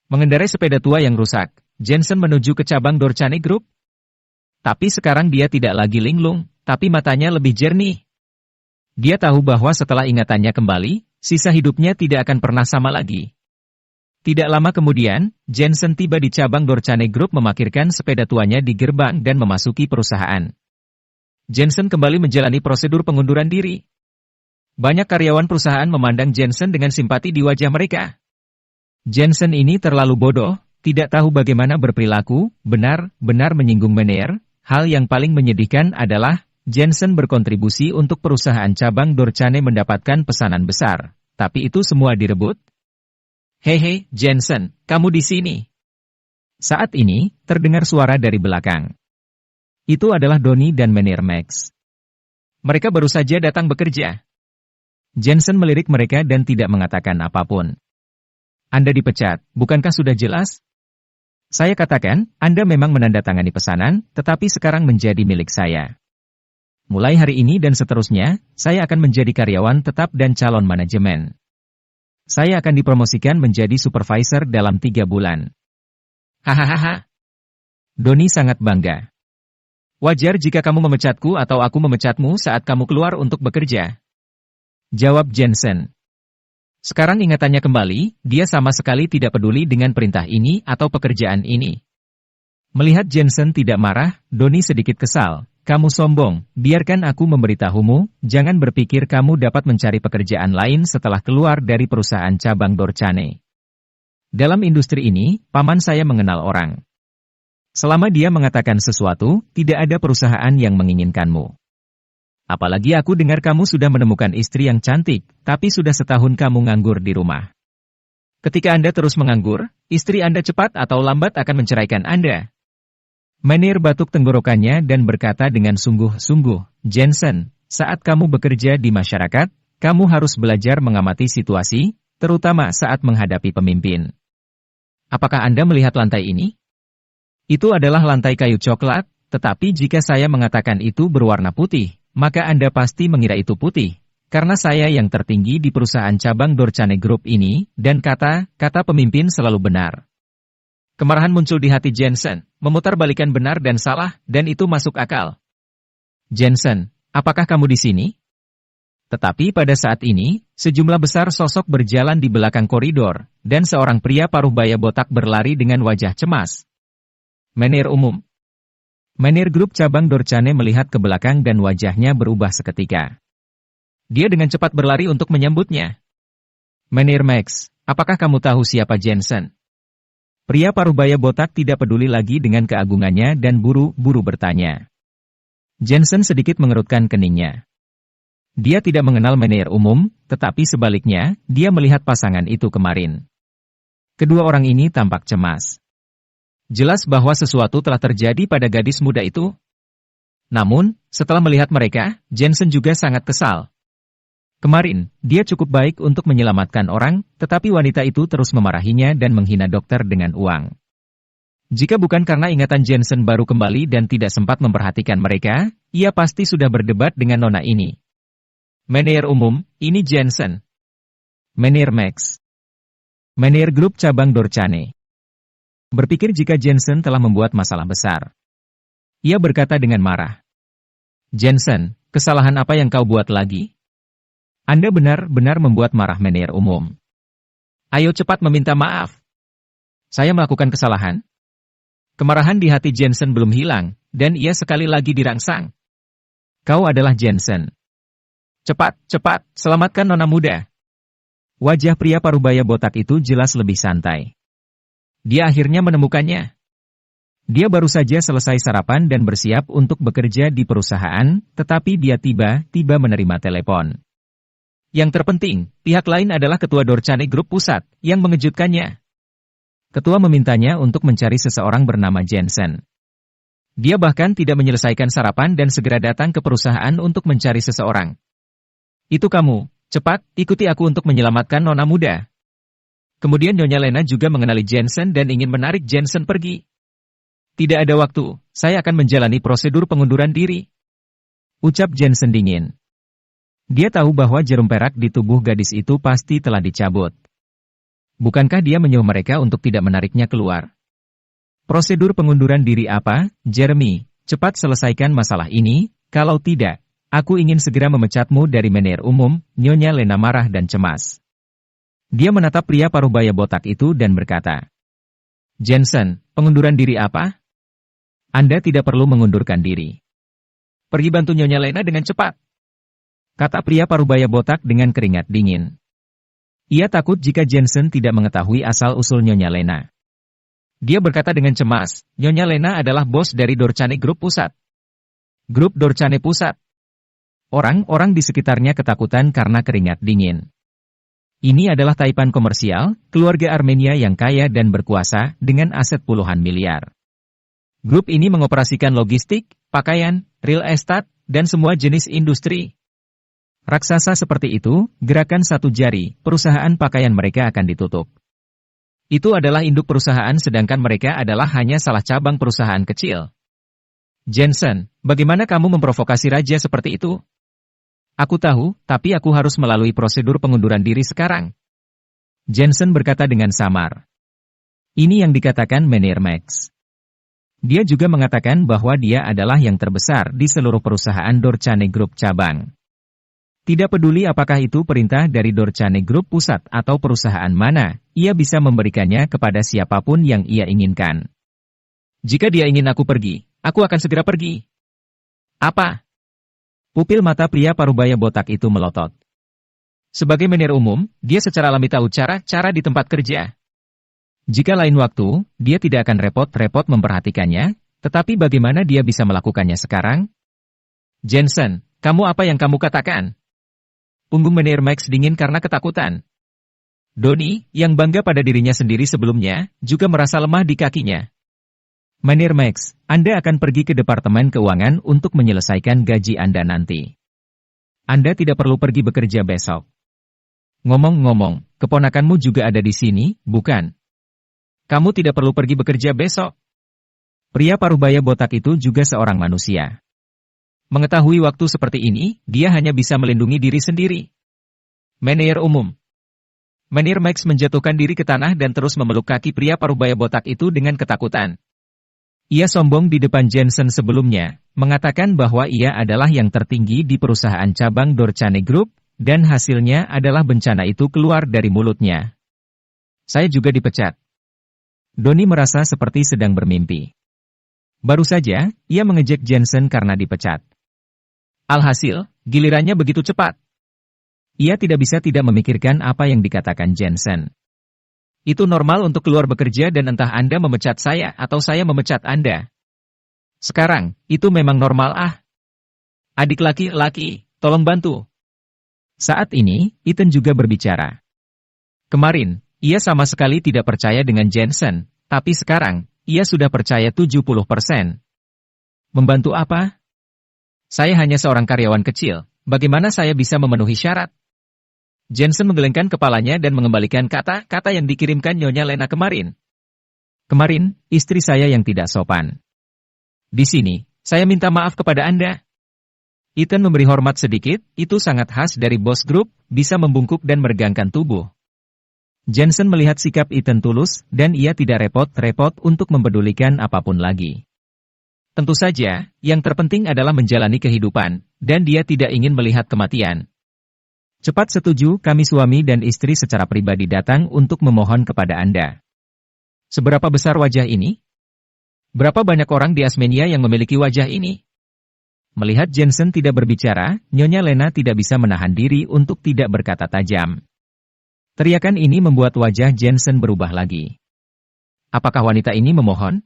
Mengendarai sepeda tua yang rusak, Jensen menuju ke cabang Dorchane Group. Tapi sekarang dia tidak lagi linglung, tapi matanya lebih jernih. Dia tahu bahwa setelah ingatannya kembali, sisa hidupnya tidak akan pernah sama lagi. Tidak lama kemudian, Jensen tiba di cabang Dorchane Group memarkirkan sepeda tuanya di gerbang dan memasuki perusahaan. Jensen kembali menjalani prosedur pengunduran diri. Banyak karyawan perusahaan memandang Jensen dengan simpati di wajah mereka. Jensen ini terlalu bodoh, tidak tahu bagaimana berperilaku, benar-benar menyinggung Menier. Hal yang paling menyedihkan adalah, Jensen berkontribusi untuk perusahaan cabang Dorchane mendapatkan pesanan besar. Tapi itu semua direbut. Hehe, Jensen, kamu di sini. Saat ini, terdengar suara dari belakang. Itu adalah Donnie dan Menier Max. Mereka baru saja datang bekerja. Jensen melirik mereka dan tidak mengatakan apapun. Anda dipecat, bukankah sudah jelas? Saya katakan, Anda memang menandatangani pesanan, tetapi sekarang menjadi milik saya. Mulai hari ini dan seterusnya, saya akan menjadi karyawan tetap dan calon manajemen. Saya akan dipromosikan menjadi supervisor dalam 3 bulan. Hahaha. Donnie sangat bangga. Wajar jika kamu memecatku atau aku memecatmu saat kamu keluar untuk bekerja. Jawab Jensen. Sekarang ingatannya kembali, dia sama sekali tidak peduli dengan perintah ini atau pekerjaan ini. Melihat Jensen tidak marah, Donnie sedikit kesal. Kamu sombong, biarkan aku memberitahumu, jangan berpikir kamu dapat mencari pekerjaan lain setelah keluar dari perusahaan cabang Dorchane. Dalam industri ini, paman saya mengenal orang. Selama dia mengatakan sesuatu, tidak ada perusahaan yang menginginkanmu. Apalagi aku dengar kamu sudah menemukan istri yang cantik, tapi sudah setahun kamu nganggur di rumah. Ketika Anda terus menganggur, istri Anda cepat atau lambat akan menceraikan Anda. Menier batuk tenggorokannya dan berkata dengan sungguh-sungguh, Jensen, saat kamu bekerja di masyarakat, kamu harus belajar mengamati situasi, terutama saat menghadapi pemimpin. Apakah Anda melihat lantai ini? Itu adalah lantai kayu coklat, tetapi jika saya mengatakan itu berwarna putih, maka Anda pasti mengira itu putih, karena saya yang tertinggi di perusahaan cabang Dorchane Group ini, dan kata pemimpin selalu benar. Kemarahan muncul di hati Jensen, memutarbalikan benar dan salah, dan itu masuk akal. Jensen, apakah kamu di sini? Tetapi pada saat ini, sejumlah besar sosok berjalan di belakang koridor, dan seorang pria paruh baya botak berlari dengan wajah cemas. Menier umum. Menier Group cabang Dorchane melihat ke belakang dan wajahnya berubah seketika. Dia dengan cepat berlari untuk menyambutnya. Menier Max, apakah kamu tahu siapa Jensen? Pria paruh baya botak tidak peduli lagi dengan keagungannya dan buru-buru bertanya. Jensen sedikit mengerutkan keningnya. Dia tidak mengenal Menier umum, tetapi sebaliknya, dia melihat pasangan itu kemarin. Kedua orang ini tampak cemas. Jelas bahwa sesuatu telah terjadi pada gadis muda itu. Namun, setelah melihat mereka, Jensen juga sangat kesal. Kemarin, dia cukup baik untuk menyelamatkan orang, tetapi wanita itu terus memarahinya dan menghina dokter dengan uang. Jika bukan karena ingatan Jensen baru kembali dan tidak sempat memperhatikan mereka, ia pasti sudah berdebat dengan nona ini. Menier umum, ini Jensen. Menier Max. Menier Group cabang Dorchane. Berpikir jika Jensen telah membuat masalah besar. Ia berkata dengan marah. Jensen, kesalahan apa yang kau buat lagi? Anda benar-benar membuat marah Menier umum. Ayo cepat meminta maaf. Saya melakukan kesalahan. Kemarahan di hati Jensen belum hilang, dan ia sekali lagi dirangsang. Kau adalah Jensen. Cepat, selamatkan nona muda. Wajah pria parubaya botak itu jelas lebih santai. Dia akhirnya menemukannya. Dia baru saja selesai sarapan dan bersiap untuk bekerja di perusahaan, tetapi dia tiba-tiba menerima telepon. Yang terpenting, pihak lain adalah Ketua Dorchane Group Pusat, yang mengejutkannya. Ketua memintanya untuk mencari seseorang bernama Jensen. Dia bahkan tidak menyelesaikan sarapan dan segera datang ke perusahaan untuk mencari seseorang. Itu kamu, cepat, ikuti aku untuk menyelamatkan nona muda. Kemudian Nyonya Lena juga mengenali Jensen dan ingin menarik Jensen pergi. Tidak ada waktu, saya akan menjalani prosedur pengunduran diri. Ucap Jensen dingin. Dia tahu bahwa jarum perak di tubuh gadis itu pasti telah dicabut. Bukankah dia menyuruh mereka untuk tidak menariknya keluar? Prosedur pengunduran diri apa, Jeremy? Cepat selesaikan masalah ini, kalau tidak, aku ingin segera memecatmu dari manajer umum. Nyonya Lena marah dan cemas. Dia menatap pria parubaya botak itu dan berkata, Jensen, pengunduran diri apa? Anda tidak perlu mengundurkan diri. Pergi bantu Nyonya Lena dengan cepat, kata pria parubaya botak dengan keringat dingin. Ia takut jika Jensen tidak mengetahui asal-usul Nyonya Lena. Dia berkata dengan cemas, Nyonya Lena adalah bos dari Dorchane Group Pusat. Grup Dorchane Pusat. Orang-orang di sekitarnya ketakutan karena keringat dingin. Ini adalah taipan komersial, keluarga Armenia yang kaya dan berkuasa, dengan aset puluhan miliar. Grup ini mengoperasikan logistik, pakaian, real estate, dan semua jenis industri. Raksasa seperti itu, gerakan satu jari, perusahaan pakaian mereka akan ditutup. Itu adalah induk perusahaan sedangkan mereka adalah hanya salah cabang perusahaan kecil. Jensen, bagaimana kamu memprovokasi raja seperti itu? Aku tahu, tapi aku harus melalui prosedur pengunduran diri sekarang. Jensen berkata dengan samar. Ini yang dikatakan manajer Max. Dia juga mengatakan bahwa dia adalah yang terbesar di seluruh perusahaan Dorchane Group cabang. Tidak peduli apakah itu perintah dari Dorchane Group Pusat atau perusahaan mana, ia bisa memberikannya kepada siapapun yang ia inginkan. Jika dia ingin aku pergi, aku akan segera pergi. Apa? Pupil mata pria parubaya botak itu melotot. Sebagai manajer umum, dia secara alami tahu cara di tempat kerja. Jika lain waktu, dia tidak akan repot-repot memperhatikannya, tetapi bagaimana dia bisa melakukannya sekarang? Jensen, kamu apa yang kamu katakan? Punggung manajer Max dingin karena ketakutan. Donnie, yang bangga pada dirinya sendiri sebelumnya, juga merasa lemah di kakinya. Manajer Max, Anda akan pergi ke Departemen Keuangan untuk menyelesaikan gaji Anda nanti. Anda tidak perlu pergi bekerja besok. Ngomong-ngomong, keponakanmu juga ada di sini, bukan? Kamu tidak perlu pergi bekerja besok. Pria parubaya botak itu juga seorang manusia. Mengetahui waktu seperti ini, dia hanya bisa melindungi diri sendiri. Manajer umum. Manajer Max menjatuhkan diri ke tanah dan terus memeluk kaki pria parubaya botak itu dengan ketakutan. Ia sombong di depan Jensen sebelumnya, mengatakan bahwa ia adalah yang tertinggi di perusahaan cabang Dorchane Group, dan hasilnya adalah bencana itu keluar dari mulutnya. Saya juga dipecat. Donnie merasa seperti sedang bermimpi. Baru saja, ia mengejek Jensen karena dipecat. Alhasil, gilirannya begitu cepat. Ia tidak bisa tidak memikirkan apa yang dikatakan Jensen. Itu normal untuk keluar bekerja dan entah Anda memecat saya atau saya memecat Anda. Sekarang, itu memang normal. Adik laki-laki, tolong bantu. Saat ini, Ethan juga berbicara. Kemarin, ia sama sekali tidak percaya dengan Jensen, tapi sekarang, ia sudah percaya 70%. Membantu apa? Saya hanya seorang karyawan kecil, bagaimana saya bisa memenuhi syarat? Jensen menggelengkan kepalanya dan mengembalikan kata-kata yang dikirimkan Nyonya Lena kemarin. Kemarin, istri saya yang tidak sopan. Di sini, saya minta maaf kepada Anda. Ethan memberi hormat sedikit, itu sangat khas dari bos grup, bisa membungkuk dan meregangkan tubuh. Jensen melihat sikap Ethan tulus, dan ia tidak repot-repot untuk mempedulikan apapun lagi. Tentu saja, yang terpenting adalah menjalani kehidupan, dan dia tidak ingin melihat kematian. Cepat setuju, kami suami dan istri secara pribadi datang untuk memohon kepada Anda. Seberapa besar wajah ini? Berapa banyak orang di Armenia yang memiliki wajah ini? Melihat Jensen tidak berbicara, Nyonya Lena tidak bisa menahan diri untuk tidak berkata tajam. Teriakan ini membuat wajah Jensen berubah lagi. Apakah wanita ini memohon?